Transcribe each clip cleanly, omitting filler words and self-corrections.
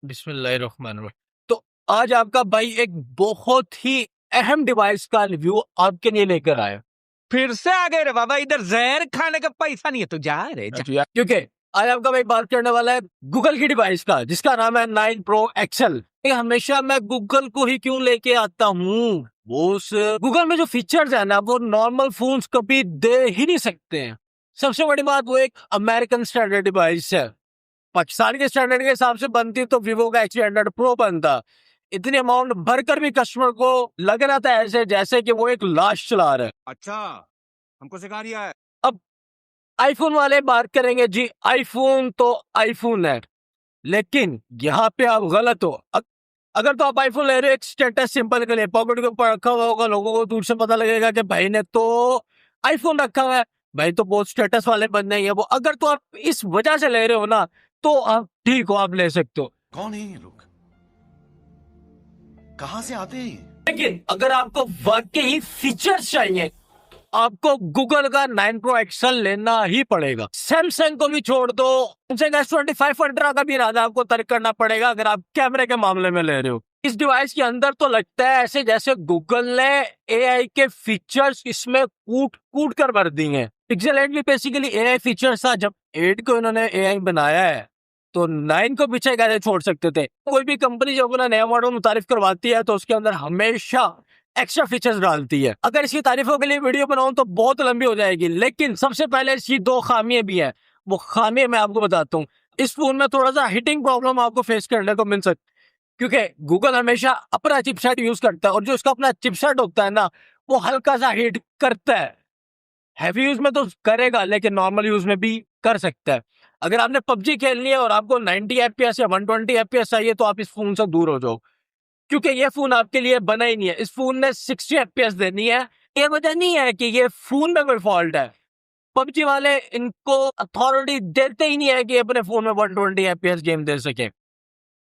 बिस्मिल्लाहिर्रहमानिर्रहीम। तो आज आपका भाई एक बहुत ही अहम डिवाइस का रिव्यू आपके लिए लेकर आया। फिर से आ गए रे बाबा, इधर जहर खाने का पैसा नहीं है तो जा रे जा। क्योंकि आज आपका भाई बात करने वाला है गूगल की डिवाइस का, जिसका नाम है 9 Pro XL। हमेशा मैं गूगल को ही क्यों लेके आता हूँ, वो उस गूगल में जो फीचर्स है ना, वो नॉर्मल फोन्स कभी दे ही नहीं सकते हैं। सबसे बड़ी बात, वो एक अमेरिकन स्टैंडर्ड डिवाइस है। पाकिस्तान के स्टैंडर्ड के हिसाब से बनती तो वीवो का X800 Pro बनता। इतनी अमाउंट भरकर भी कस्टमर को लग रहा था ऐसे जैसे कि वो एक लाश चला रहा है। अच्छा, हमको सिखा रिया है। अब आईफोन वाले बात करेंगे जी, आईफोन तो आईफोन है, लेकिन यहाँ पे आप गलत हो। अगर तो आप आईफोन ले रहे हो एक स्टेटस सिंपल के लिए, पॉकेट के ऊपर रखा हुआ होगा, लोगों को दूर से पता लगेगा कि भाई ने तो आईफोन रखा हुआ है, भाई तो बहुत स्टेटस वाले बंदे हैं वो। अगर तो आप इस वजह से ले रहे हो ना, तो आप ठीक हो, आप ले सकते हो। कौन है ये लोग? कहां से आते हैं? लेकिन अगर आपको वाकई फीचर्स चाहिए, आपको गूगल का 9 Pro XL लेना ही पड़ेगा। सैमसंग को भी छोड़ दो, सैमसंग S25 अल्ट्रा का भी इरादा आपको तर्क करना पड़ेगा अगर आप कैमरे के मामले में ले रहे हो। इस डिवाइस के अंदर तो लगता है ऐसे जैसे गूगल ने एआई के फीचर्स इसमें कूट कूट कर भर दी हैं। पिक्सल 8 भी बेसिकली एआई फीचर्स था, जब 8 को इन्होंने एआई बनाया है तो 9 को पीछे कैसे छोड़ सकते थे। कोई भी कंपनी जब अपना नया मॉडल मुतारिफ करवाती है तो उसके अंदर हमेशा एक्स्ट्रा फीचर्स डालती है। अगर इसकी तारीफों के लिए वीडियो बनाऊं तो बहुत लंबी हो जाएगी, लेकिन सबसे पहले इसकी दो खामियां भी हैं। वो खामियां मैं आपको बताता हूँ। इस फोन में थोड़ा सा हीटिंग प्रॉब्लम आपको फेस करने को मिल सकती, क्योंकि गूगल हमेशा अपना चिपसेट यूज करता है और जो इसका अपना चिपसेट होता है ना, वो हल्का सा हीट करता है। हैवी यूज में तो करेगा, लेकिन नॉर्मल यूज में भी कर सकता है। अगर आपने पबजी खेलनी है और आपको 90 FPS या 120 FPS चाहिए, तो आप इस फोन से दूर हो जाओ, क्योंकि ये फोन आपके लिए बना ही नहीं है। इस फोन ने 60 FPS देनी है। ये वजह नहीं है कि ये फोन में कोई फॉल्ट है, पबजी वाले इनको अथॉरिटी देते ही नहीं है कि अपने फोन में 120 FPS गेम दे सके।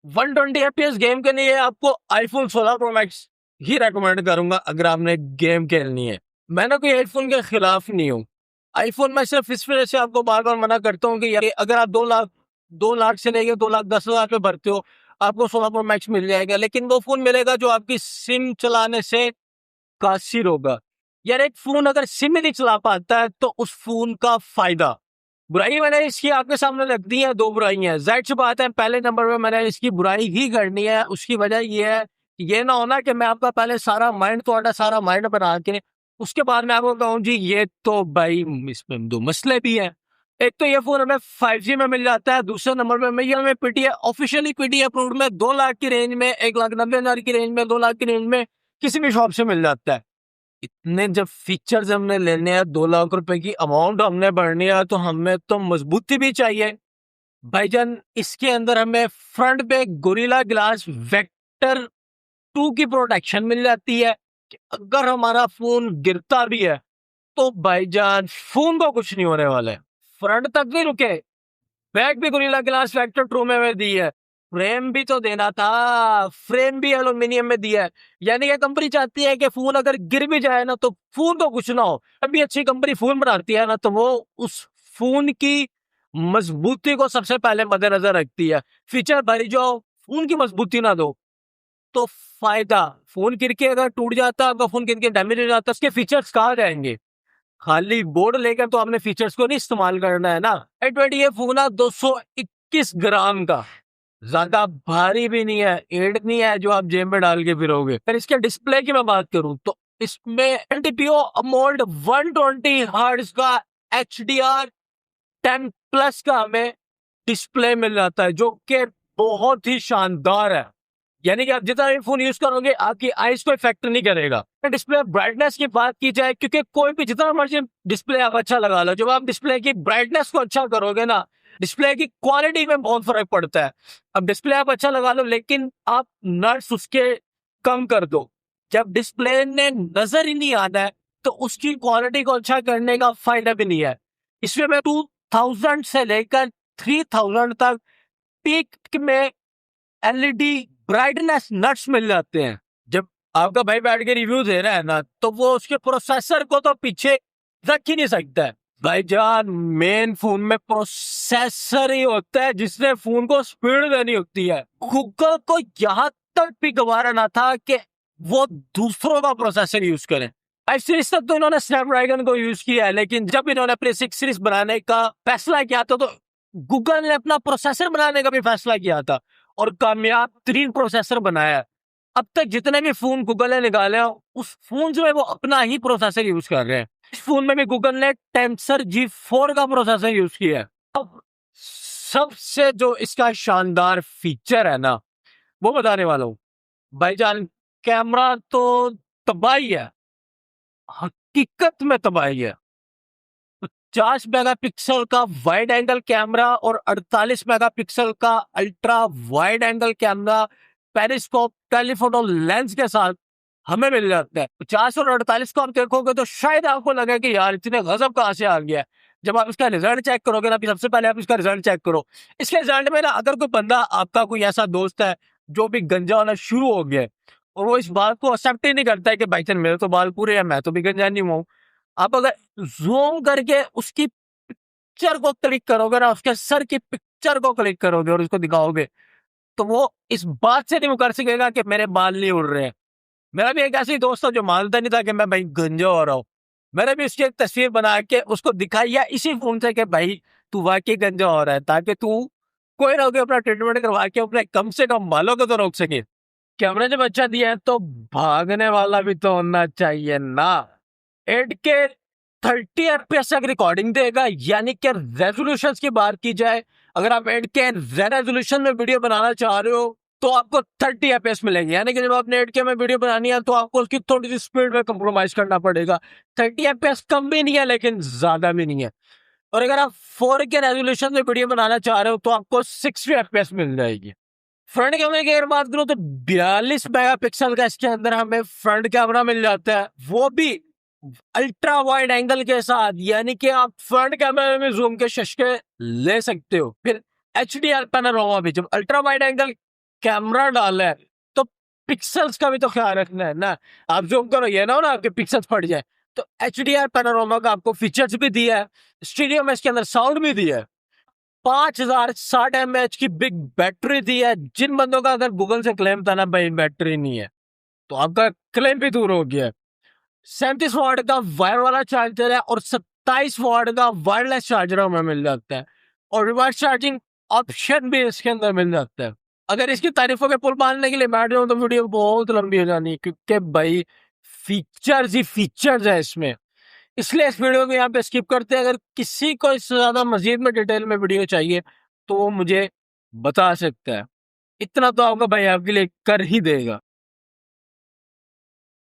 120 FPS गेम के लिए आपको आईफोन 16 Pro Max ही रेकमेंड करूंगा अगर आपने गेम खेलनी है। मैं ना कोई आईफोन के खिलाफ नहीं हूँ। आईफोन में सिर्फ इस वजह से आपको बार बार मना करता हूँ कि अगर आप 2 लाख से लेके 2,10,000 पे भरते हो, आपको 16 Pro Max मिल जाएगा, लेकिन वो फोन मिलेगा जो आपकी सिम चलाने से कासिर होगा। यार, एक फोन अगर सिम ही नहीं चला पाता है तो उस फोन का फायदा। बुराई मैंने इसकी आपके सामने रख दी है, दो बुराइयां। जाहिर सी बात है, पहले नंबर पे मैंने इसकी बुराई ही करनी है। उसकी वजह ये है कि ये ना होना कि मैं आपका पहले सारा माइंड बना के उसके बाद मैं आपको कहूँ जी ये तो भाई इसमें दो मसले भी हैं। एक तो ये फोन हमें 5G में मिल जाता है, दूसरे नंबर पे ये हमें पीटीए ऑफिशियली पीटीए अप्रूव्ड में 2 लाख की रेंज में, 1,90,000 की रेंज में, 2 लाख की रेंज में किसी भी शॉप से मिल जाता है। इतने जब फीचर्स हमने लेने हैं, 2 लाख रुपए की अमाउंट हमने भरनी है, तो हमें तो मजबूती भी चाहिए भाईजान। इसके अंदर हमें फ्रंट पे गोरिल्ला ग्लास वेक्टर 2 की प्रोटेक्शन मिल जाती है कि अगर हमारा फोन गिरता भी है तो भाईजान फोन को कुछ नहीं होने वाला है। फ्रंट तक भी रुके, बैक भी गोरिल्ला ग्लास वेक्टर 2 में दी है। फ्रेम भी तो देना था, फ्रेम भी एल्यूमिनियम में दिया है। यानी कि कंपनी चाहती है कि फोन अगर गिर भी जाए ना तो फोन को कुछ ना हो। अभी अच्छी कंपनी फोन बनाती है ना, तो वो उस फोन की मजबूती को सबसे पहले मद्देनजर रखती है। फीचर भरी जाओ, फोन की मजबूती ना दो तो फायदा। फोन गिर के अगर टूट जाता, आपका फोन गिर के डैमेज हो जाता, उसके फीचर्स कहाँ जाएंगे? खाली बोर्ड लेकर तो आपने फीचर्स को नहीं इस्तेमाल करना है ना। A20 ये फोन 221 ग्राम का, ज्यादा भारी भी नहीं है, एड नहीं है जो आप जेब में डाल के फिरोगे। फिर इसके डिस्प्ले की मैं बात करूं तो इसमें LTPO AMOLED 120 हर्ट्ज का HDR10 प्लस का हमें डिस्प्ले मिल जाता है, जो कि बहुत ही शानदार है। यानी कि आप जितना भी फोन यूज करोगे आपकी आईज को इफेक्ट नहीं करेगा। डिस्प्ले ब्राइटनेस की बात की जाए, क्योंकि कोई भी जितना मर्जी डिस्प्ले आप अच्छा लगा लो, जब आप डिस्प्ले की ब्राइटनेस को अच्छा करोगे ना, डिस्प्ले की क्वालिटी में बहुत फर्क पड़ता है। अब डिस्प्ले आप अच्छा लगा लो, लेकिन आप नट्स उसके कम कर दो, जब डिस्प्ले ने नजर ही नहीं आना है तो उसकी क्वालिटी को अच्छा करने का फायदा भी नहीं है। इसमें मैं 2000 से लेकर 3000 तक पीक में एलईडी ब्राइटनेस नट्स मिल जाते हैं। जब आपका भाई बैठ के रिव्यू दे रहा है ना, तो वो उसके प्रोसेसर को तो पीछे रख ही नहीं सकता है। भाईजान मेन फोन में प्रोसेसर ही होता है जिसने फोन को स्पीड देनी होती है। गूगल को यहाँ तक भी गवारा ना था कि वो दूसरों का प्रोसेसर यूज करें। 5 सीरीज तक तो इन्होंने स्नैपड्रैगन को यूज किया है, लेकिन जब इन्होंने अपने 6 सीरीज बनाने का फैसला किया था तो गूगल ने अपना प्रोसेसर बनाने का भी फैसला किया था और कामयाब 3 प्रोसेसर बनाया है। अब तक जितने भी फोन गूगल ने निकाले हैं उस फोन में वो अपना ही प्रोसेसर यूज कर रहे हैं। इस फोन में भी गूगल ने टेंसर G4 का प्रोसेसर यूज किया है। अब सबसे जो इसका शानदार फीचर है ना वो बताने वाला हूँ। भाईजान कैमरा तो तबाही है, हकीकत में तबाही है। 50 मेगापिक्सल का वाइड एंगल कैमरा और 48 मेगापिक्सल का ultra wide angle camera periscope telephoto lens के साथ हमें मिल जाता है। 50 और 48 को आप देखोगे तो शायद आपको लगे कि यार इतने गजब कहां से आ गया है। जब आप इसका रिजल्ट चेक करोगे ना, सबसे पहले आप इसका रिजल्ट चेक करो। इसके रिजल्ट में ना अगर कोई बंदा आपका कोई ऐसा दोस्त है जो भी गंजा होना शुरू हो गया है और वो इस बात को एक्सेप्ट ही नहीं करता है कि भाई चल मेरे तो बाल पूरे हैं, मैं तो भी गंजा नहीं हुआ हूं, आप अगर जूम करके उसकी पिक्चर को क्लिक करोगे ना, उसके सर की पिक्चर को क्लिक करोगे और उसको दिखाओगे तो वो इस बात से नहीं मुकर सकेगा कि मेरे बाल नहीं उड़ रहे हैं। मेरा भी एक ऐसी दोस्त था जो मानता नहीं था कि मैं भाई गंजा हो रहा हूँ। मैंने भी उसकी एक तस्वीर बना के उसको दिखाई है इसी फोन से कि भाई तू वाकई गंजा हो रहा है, ताकि तू कोई ना कोई अपना ट्रीटमेंट करवा के अपने कम से कम बालों को तो रोक सके। कैमरा जब अच्छा दिया है तो भागने वाला भी तो होना चाहिए ना। 8K 30 FPS तक रिकॉर्डिंग देगा, यानी कि रेजोल्यूशन की बात की जाए, अगर आप 8K रेजोल्यूशन में वीडियो बनाना चाह रहे हो तो आपको 30 FPS मिलेंगे। यानी कि जब आपने 8K में वीडियो बनानी है तो आपको उसकी थोड़ी सी स्पीड में कंप्रोमाइज करना पड़ेगा। 30 FPS कम भी नहीं है लेकिन ज्यादा भी नहीं है। और अगर आप 4K रेजोल्यूशन में वीडियो बनाना चाह रहे हो तो आपको 60 FPS मिल जाएगी। फ्रंट कैमरे की अगर बात करूं तो 42 मेगापिक्सल का इसके अंदर हमें फ्रंट कैमरा मिल जाता है, वो भी अल्ट्रा वाइड एंगल के साथ, यानी कि आप फ्रंट कैमरे में जूम के शशके ले सकते हो। फिर HDR पैनोरामा भी, जब अल्ट्रा वाइड एंगल कैमरा डाला है तो पिक्सल्स का भी तो ख्याल रखना है ना। आप जूम करो ये ना हो ना आपके पिक्सल्स फट जाए। तो HDR पैनोरामा का आपको फीचर्स भी दिया है, स्टीरियो में इसके अंदर साउंड भी दिया है, 5060 mAh की बिग बैटरी दी है। जिन बंदों का अगर गूगल से क्लेम था ना भाई बैटरी नहीं है, तो आपका क्लेम भी दूर हो गया है। 37 वाट का वायर वाला चार्जर है और 27 वाट का वायरलेस चार्जर हमें मिल जाता है और रिवर्स चार्जिंग ऑप्शन भी इसके अंदर मिल जाता है। अगर इसकी तारीफों के पुल बांधने के लिए बैठ जाऊं तो वीडियो बहुत लंबी हो जानी है, क्योंकि भाई फीचर्स ही फीचर्स है इसमें। इसलिए इस वीडियो को यहाँ पे स्किप करते हैं। अगर किसी को इससे ज्यादा मजीद में डिटेल में वीडियो चाहिए तो वो मुझे बता सकता है। इतना तो आपका भाई आपके लिए कर ही देगा।